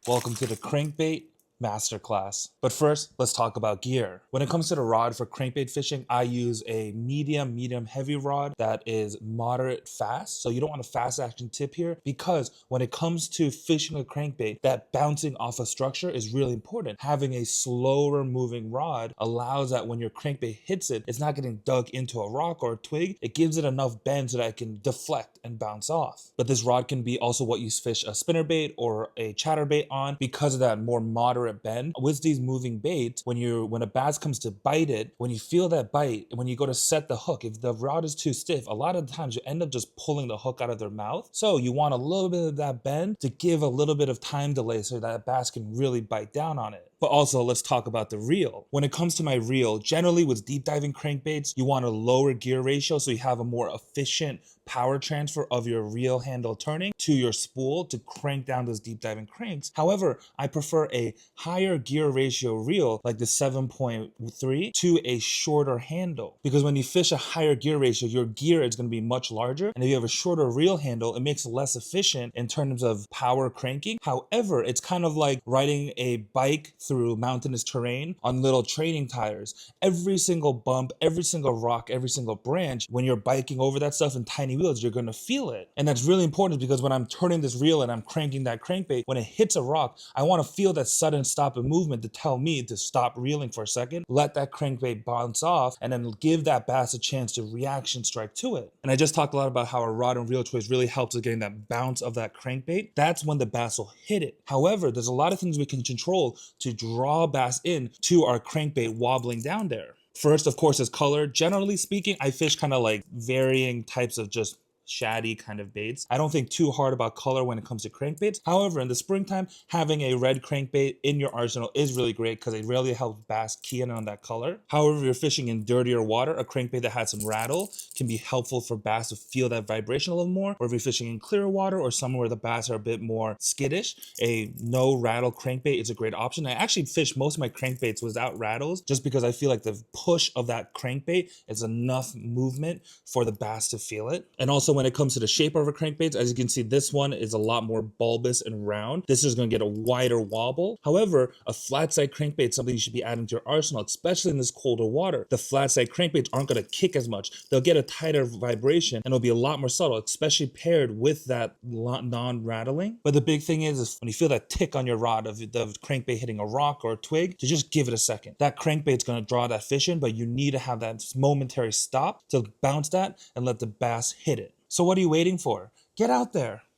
Welcome to the crankbait masterclass. But first, let's talk about gear. When it comes to the rod for crankbait fishing, I use a medium heavy rod that is moderate fast. So you don't want a fast action tip here because when it comes to fishing a crankbait, that bouncing off a structure is really important. Having a slower moving rod allows that when your crankbait hits it, it's not getting dug into a rock or a twig. It gives it enough bend so that it can deflect and bounce off. But this rod can be also what you fish a spinnerbait or a chatterbait on because of that more moderate bend. With these moving baits, when a bass comes to bite it, when you feel that bite, when you go to set the hook, if the rod is too stiff, a lot of the times you end up just pulling the hook out of their mouth. So you want a little bit of that bend to give a little bit of time delay so that bass can really bite down on it. But also, let's talk about the reel. When it comes to my reel, generally with deep diving crankbaits, you want a lower gear ratio so you have a more efficient power transfer of your reel handle turning to your spool to crank down those deep diving cranks. However, I prefer a higher gear ratio reel like the 7.3 to a shorter handle, because when you fish a higher gear ratio, your gear is going to be much larger, and if you have a shorter reel handle, it makes it less efficient in terms of power cranking. However, it's kind of like riding a bike through mountainous terrain on little training tires. Every single bump, every single rock, every single branch, when you're biking over that stuff in tiny wheels, you're gonna feel it. And that's really important because when I'm turning this reel and I'm cranking that crankbait, when it hits a rock, I wanna feel that sudden stop in movement to tell me to stop reeling for a second, let that crankbait bounce off, and then give that bass a chance to reaction strike to it. And I just talked a lot about how a rod and reel choice really helps with getting that bounce of that crankbait. That's when the bass will hit it. However, there's a lot of things we can control to draw bass in to our crankbait wobbling down there. First, of course, is color. Generally speaking, I fish kind of like varying types of just shady kind of baits. I don't think too hard about color when it comes to crankbaits. However, in the springtime, having a red crankbait in your arsenal is really great because it really helps bass key in on that color. However, if you're fishing in dirtier water, a crankbait that has some rattle can be helpful for bass to feel that vibration a little more. Or if you're fishing in clear water or somewhere where the bass are a bit more skittish, a no rattle crankbait is a great option. I actually fish most of my crankbaits without rattles just because I feel like the push of that crankbait is enough movement for the bass to feel it. And also, when it comes to the shape of our crankbaits, as you can see, this one is a lot more bulbous and round. This is going to get a wider wobble. However, a flat side crankbait is something you should be adding to your arsenal, especially in this colder water. The flat side crankbaits aren't going to kick as much. They'll get a tighter vibration and it'll be a lot more subtle, especially paired with that non-rattling. But the big thing is when you feel that tick on your rod of the crankbait hitting a rock or a twig, to just give it a second. That crankbait's going to draw that fish in, but you need to have that momentary stop to bounce that and let the bass hit it. So what are you waiting for? Get out there.